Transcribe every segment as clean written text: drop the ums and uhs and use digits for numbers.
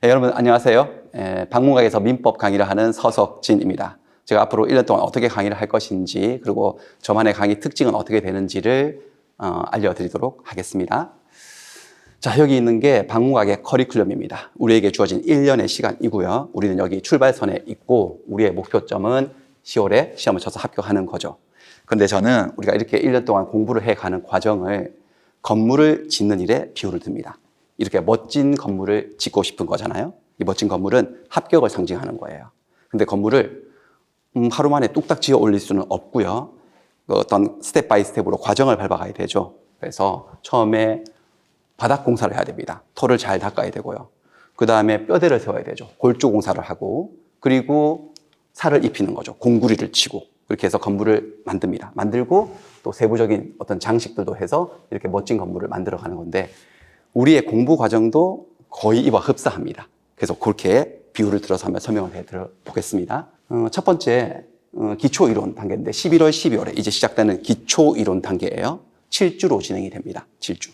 여러분 안녕하세요. 방문각에서 민법 강의를 하는 서석진입니다. 제가 앞으로 1년 동안 어떻게 강의를 할 것인지 그리고 저만의 강의 특징은 어떻게 되는지를 알려드리도록 하겠습니다. 자, 여기 있는 게 방문각의 커리큘럼입니다. 우리에게 주어진 1년의 시간이고요. 우리는 여기 출발선에 있고 우리의 목표점은 10월에 시험을 쳐서 합격하는 거죠. 그런데 저는 우리가 이렇게 1년 동안 공부를 해가는 과정을 건물을 짓는 일에 비유를 듭니다. 이렇게 멋진 건물을 짓고 싶은 거잖아요. 이 멋진 건물은 합격을 상징하는 거예요. 근데 건물을 하루 만에 뚝딱 지어 올릴 수는 없고요. 어떤 스텝 바이 스텝으로 과정을 밟아가야 되죠. 그래서 처음에 바닥 공사를 해야 됩니다. 토를 잘 닦아야 되고요. 그 다음에 뼈대를 세워야 되죠. 골조 공사를 하고, 그리고 살을 입히는 거죠. 공구리를 치고. 그렇게 해서 건물을 만듭니다. 만들고 또 세부적인 어떤 장식들도 해서 이렇게 멋진 건물을 만들어가는 건데, 우리의 공부 과정도 거의 이와 흡사합니다. 그래서 그렇게 비유를 들어서 한번 설명을 해보겠습니다. 첫 번째 기초이론 단계인데 11월, 12월에 이제 시작되는 기초이론 단계예요. 7주로 진행이 됩니다. 7주.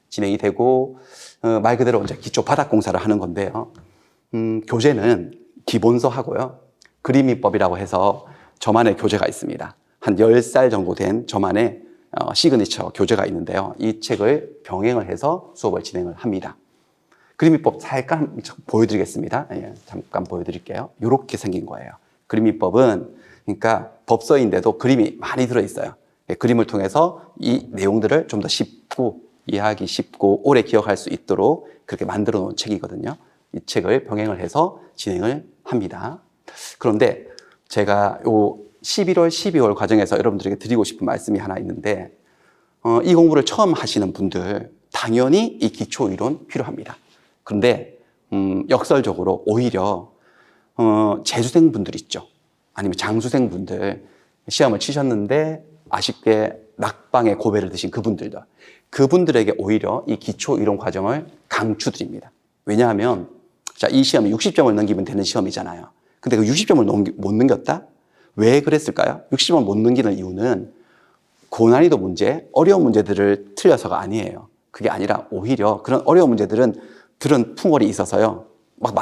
진행이 되고 말 그대로 이제 기초 바닥 공사를 하는 건데요. 교재는 기본서 하고요. 그림미법이라고 해서 저만의 교재가 있습니다. 한 10살 정도 된 저만의 시그니처 교재가 있는데요. 이 책을 병행을 해서 수업을 진행을 합니다. 그림미법 잠깐 보여드리겠습니다. 잠깐 보여드릴게요. 이렇게 생긴 거예요. 그림미법은 그러니까 법서인데도 그림이 많이 들어있어요. 그림을 통해서 이 내용들을 좀 더 쉽고 이해하기 쉽고 오래 기억할 수 있도록 그렇게 만들어 놓은 책이거든요. 이 책을 병행을 해서 진행을 합니다. 그런데 제가 요 11월, 12월 과정에서 여러분들에게 드리고 싶은 말씀이 하나 있는데 이 공부를 처음 하시는 분들 당연히 이 기초이론 필요합니다. 그런데 역설적으로 오히려 재수생분들 있죠. 아니면 장수생분들 시험을 치셨는데 아쉽게 낙방의 고배를 드신 그분들에게 오히려 이 기초이론 과정을 강추드립니다. 왜냐하면 이 시험이 60점을 넘기면 되는 시험이잖아요. 근데 그 60점을 못 넘겼다? 왜 그랬을까요? 60점을 못 넘기는 이유는 고난이도 문제, 어려운 문제들을 틀려서가 아니에요. 그게 아니라 오히려 그런 어려운 문제들은 들은 풍월이 있어서요. 막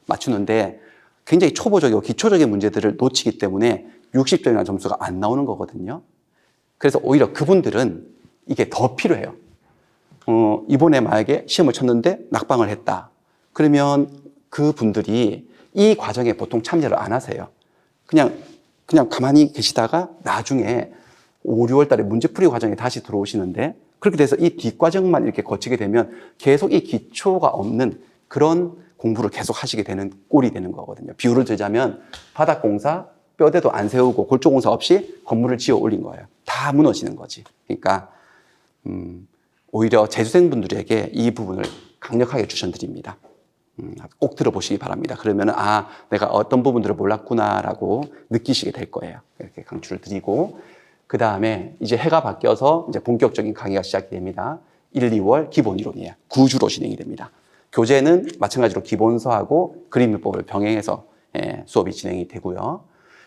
맞추는데 굉장히 초보적이고 기초적인 문제들을 놓치기 때문에 60점이라는 점수가 안 나오는 거거든요. 그래서 오히려 그분들은 이게 더 필요해요. 이번에 만약에 시험을 쳤는데 낙방을 했다. 그러면 그분들이 이 과정에 보통 참여를 안 하세요. 그냥 가만히 계시다가 나중에 5, 6월 달에 문제풀이 과정에 다시 들어오시는데 그렇게 돼서 이 뒷과정만 이렇게 거치게 되면 계속 이 기초가 없는 그런 공부를 계속 하시게 되는 꼴이 되는 거거든요. 비유를 들자면 바닥 공사, 뼈대도 안 세우고 골조 공사 없이 건물을 지어 올린 거예요. 다 무너지는 거지. 그러니까 오히려 재수생분들에게 이 부분을 강력하게 추천드립니다. 꼭 들어보시기 바랍니다. 그러면 내가 어떤 부분들을 몰랐구나라고 느끼시게 될 거예요. 이렇게 강추를 드리고 그 다음에 이제 해가 바뀌어서 이제 본격적인 강의가 시작이 됩니다. 1, 2월 기본 이론이에요. 9주로 진행이 됩니다. 교재는 마찬가지로 기본서하고 그림미법을 병행해서 수업이 진행이 되고요.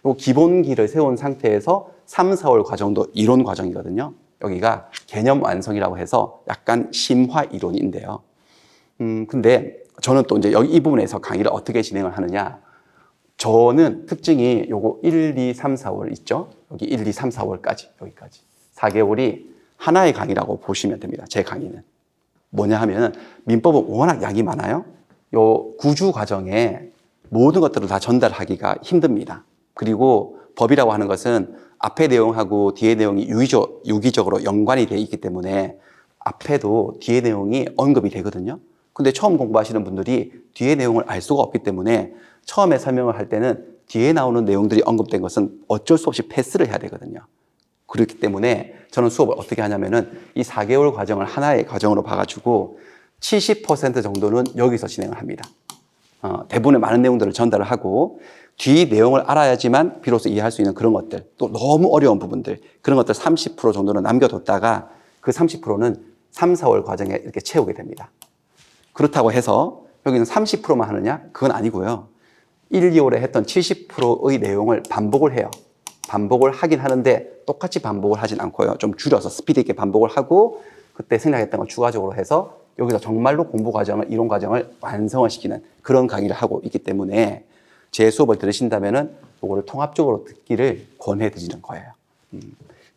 요 기본기를 세운 상태에서 3, 4월 과정도 이론 과정이거든요. 여기가 개념 완성이라고 해서 약간 심화 이론인데요. 근데 저는 또 이제 여기 이 부분에서 강의를 어떻게 진행을 하느냐. 저는 특징이 요거 1, 2, 3, 4월 있죠? 여기 1, 2, 3, 4월까지, 여기까지. 4개월이 하나의 강의라고 보시면 됩니다. 제 강의는. 뭐냐 하면은 민법은 워낙 양이 많아요. 요 9주 과정에 모든 것들을 다 전달하기가 힘듭니다. 그리고 법이라고 하는 것은 앞의 내용하고 뒤의 내용이 유기적으로 연관이 되어 있기 때문에 앞에도 뒤의 내용이 언급이 되거든요. 근데 처음 공부하시는 분들이 뒤의 내용을 알 수가 없기 때문에 처음에 설명을 할 때는 뒤에 나오는 내용들이 언급된 것은 어쩔 수 없이 패스를 해야 되거든요. 그렇기 때문에 저는 수업을 어떻게 하냐면은 이 4개월 과정을 하나의 과정으로 봐가지고 70% 정도는 여기서 진행을 합니다. 대부분의 많은 내용들을 전달을 하고 뒤 내용을 알아야지만 비로소 이해할 수 있는 그런 것들, 또 너무 어려운 부분들, 그런 것들 30% 정도는 남겨뒀다가 그 30%는 3, 4월 과정에 이렇게 채우게 됩니다. 그렇다고 해서 여기는 30%만 하느냐? 그건 아니고요. 1, 2월에 했던 70%의 내용을 반복을 해요. 반복을 하긴 하는데 똑같이 반복을 하진 않고요. 좀 줄여서 스피드 있게 반복을 하고 그때 생략했던 걸 추가적으로 해서 여기서 정말로 공부 과정을, 이론 과정을 완성을 시키는 그런 강의를 하고 있기 때문에 제 수업을 들으신다면은 이거를 통합적으로 듣기를 권해드리는 거예요.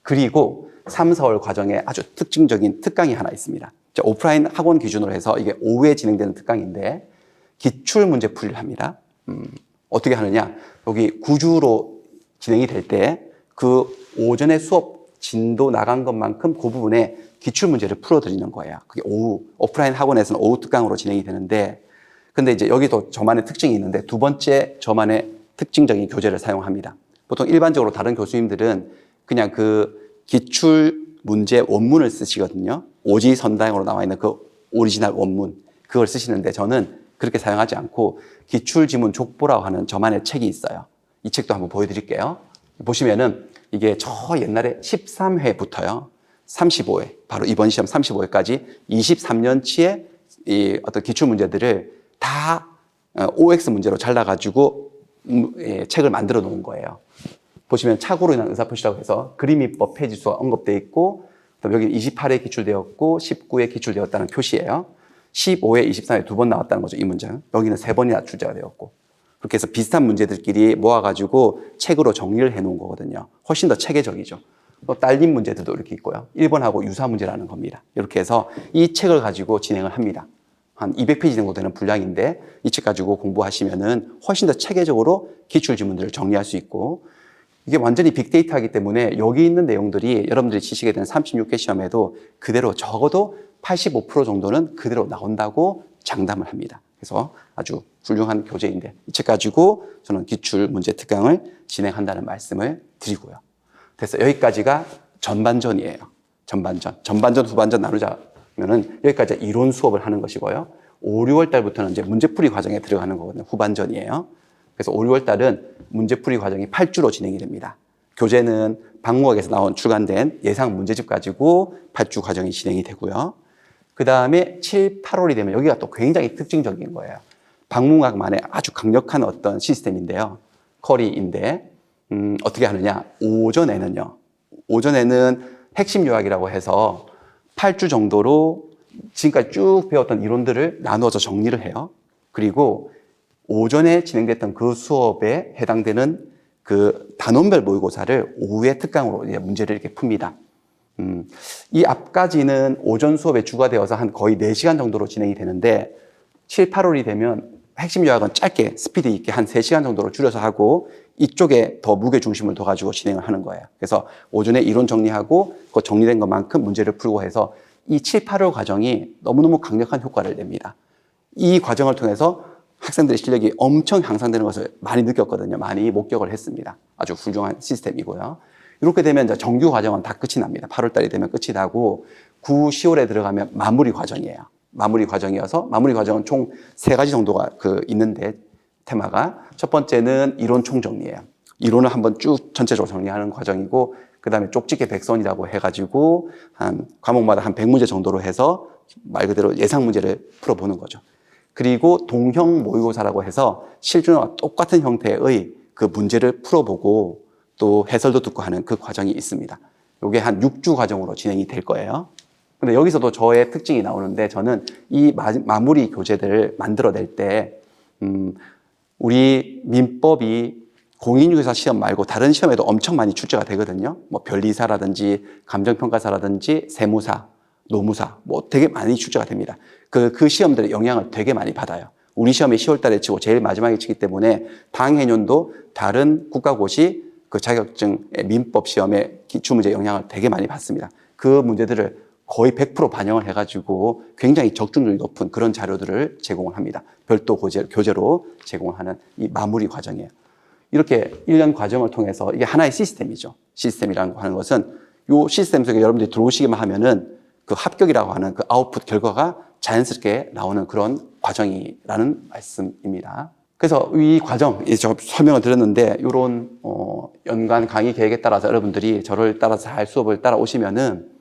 그리고 3, 4월 과정에 아주 특징적인 특강이 하나 있습니다. 오프라인 학원 기준으로 해서 이게 오후에 진행되는 특강인데 기출 문제 풀이를 합니다. 어떻게 하느냐? 여기 9주로 진행이 될 때 그 오전에 수업 진도 나간 것만큼 그 부분에 기출 문제를 풀어드리는 거예요. 그게 오후, 오프라인 학원에서는 오후 특강으로 진행이 되는데, 근데 이제 여기도 저만의 특징이 있는데 두 번째 저만의 특징적인 교재를 사용합니다. 보통 일반적으로 다른 교수님들은 그냥 그 기출 문제 원문을 쓰시거든요. 오지선다형으로 나와 있는 그 오리지널 원문, 그걸 쓰시는데 저는 그렇게 사용하지 않고 기출지문 족보라고 하는 저만의 책이 있어요. 이 책도 한번 보여드릴게요. 보시면은 이게 저 옛날에 13회부터요. 35회, 바로 이번 시험 35회까지 23년치의 이 어떤 기출 문제들을 다 OX 문제로 잘라가지고 책을 만들어 놓은 거예요. 보시면 착오로 인한 의사표시라고 해서 그림이법 페이지 수가 언급되어 있고, 여기 28회 기출되었고 19회 기출되었다는 표시예요. 15회, 23회 두 번 나왔다는 거죠, 이 문제는. 여기는 3번이나 출제가 되었고. 그렇게 해서 비슷한 문제들끼리 모아가지고 책으로 정리를 해 놓은 거거든요. 훨씬 더 체계적이죠. 또 딸린 문제들도 이렇게 있고요. 1번하고 유사 문제라는 겁니다. 이렇게 해서 이 책을 가지고 진행을 합니다. 한 200페이지 정도 되는 분량인데 이 책 가지고 공부하시면은 훨씬 더 체계적으로 기출 지문들을 정리할 수 있고, 이게 완전히 빅데이터이기 때문에 여기 있는 내용들이 여러분들이 치시게 되는 36회 시험에도 그대로 적어도 85% 정도는 그대로 나온다고 장담을 합니다. 그래서 아주 훌륭한 교재인데 이 책 가지고 저는 기출 문제 특강을 진행한다는 말씀을 드리고요. 그래서 여기까지가 전반전이에요. 전반전, 후반전 나누자면은 여기까지 이론 수업을 하는 것이고요. 5, 6월 달부터는 이제 문제풀이 과정에 들어가는 거거든요. 후반전이에요. 그래서 5, 6월 달은 문제풀이 과정이 8주로 진행이 됩니다. 교재는 박무학에서 출간된 예상 문제집 가지고 8주 과정이 진행이 되고요. 그 다음에 7, 8월이 되면 여기가 또 굉장히 특징적인 거예요. 박무학만의 아주 강력한 어떤 시스템인데요. 커리인데, 어떻게 하느냐. 오전에는 핵심 요약이라고 해서 8주 정도로 지금까지 쭉 배웠던 이론들을 나누어서 정리를 해요. 그리고 오전에 진행됐던 그 수업에 해당되는 그 단원별 모의고사를 오후에 특강으로 이제 문제를 이렇게 풉니다. 이 앞까지는 오전 수업에 주가 되어서 한 거의 4시간 정도로 진행이 되는데 7, 8월이 되면 핵심 요약은 짧게 스피드 있게 한 3시간 정도로 줄여서 하고 이쪽에 더 무게 중심을 둬 가지고 진행을 하는 거예요. 그래서 오전에 이론 정리하고 그 정리된 것만큼 문제를 풀고 해서 이 7, 8월 과정이 너무너무 강력한 효과를 냅니다. 이 과정을 통해서 학생들의 실력이 엄청 향상되는 것을 많이 느꼈거든요. 많이 목격을 했습니다. 아주 훌륭한 시스템이고요. 이렇게 되면 이제 정규 과정은 다 끝이 납니다. 8월 달이 되면 끝이 나고 9, 10월에 들어가면 마무리 과정이에요. 마무리 과정이어서 마무리 과정은 총 3가지 정도가 있는데 테마가 첫 번째는 이론 총정리예요. 이론을 한번 쭉 전체적으로 정리하는 과정이고 그 다음에 쪽집게 백선이라고 해가지고 한 과목마다 한 100문제 정도로 해서 말 그대로 예상 문제를 풀어보는 거죠. 그리고 동형 모의고사라고 해서 실전과 똑같은 형태의 그 문제를 풀어보고 또 해설도 듣고 하는 그 과정이 있습니다. 이게 한 6주 과정으로 진행이 될 거예요. 근데 여기서도 저의 특징이 나오는데 저는 이 마무리 교재들을 만들어낼 때 우리 민법이 공인중개사 시험 말고 다른 시험에도 엄청 많이 출제가 되거든요. 뭐 변리사라든지 감정평가사라든지 세무사, 노무사 뭐 되게 많이 출제가 됩니다. 그 시험들의 영향을 되게 많이 받아요. 우리 시험이 10월 달에 치고 제일 마지막에 치기 때문에 당해년도 다른 국가고시 그 자격증 민법 시험의 기출문제 영향을 되게 많이 받습니다. 그 문제들을 거의 100% 반영을 해가지고 굉장히 적중률이 높은 그런 자료들을 제공을 합니다. 별도 교재로 제공을 하는 이 마무리 과정이에요. 이렇게 1년 과정을 통해서 이게 하나의 시스템이죠. 시스템이라고 하는 것은 이 시스템 속에 여러분들이 들어오시기만 하면은 그 합격이라고 하는 그 아웃풋 결과가 자연스럽게 나오는 그런 과정이라는 말씀입니다. 그래서 이 과정, 제가 설명을 드렸는데 이런 연간 강의 계획에 따라서 여러분들이 저를 따라서 잘 수업을 따라오시면은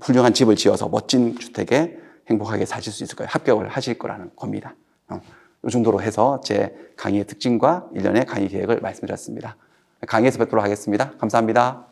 훌륭한 집을 지어서 멋진 주택에 행복하게 사실 수 있을 거예요. 합격을 하실 거라는 겁니다. 이 정도로 해서 제 강의의 특징과 1년의 강의 계획을 말씀드렸습니다. 강의에서 뵙도록 하겠습니다. 감사합니다.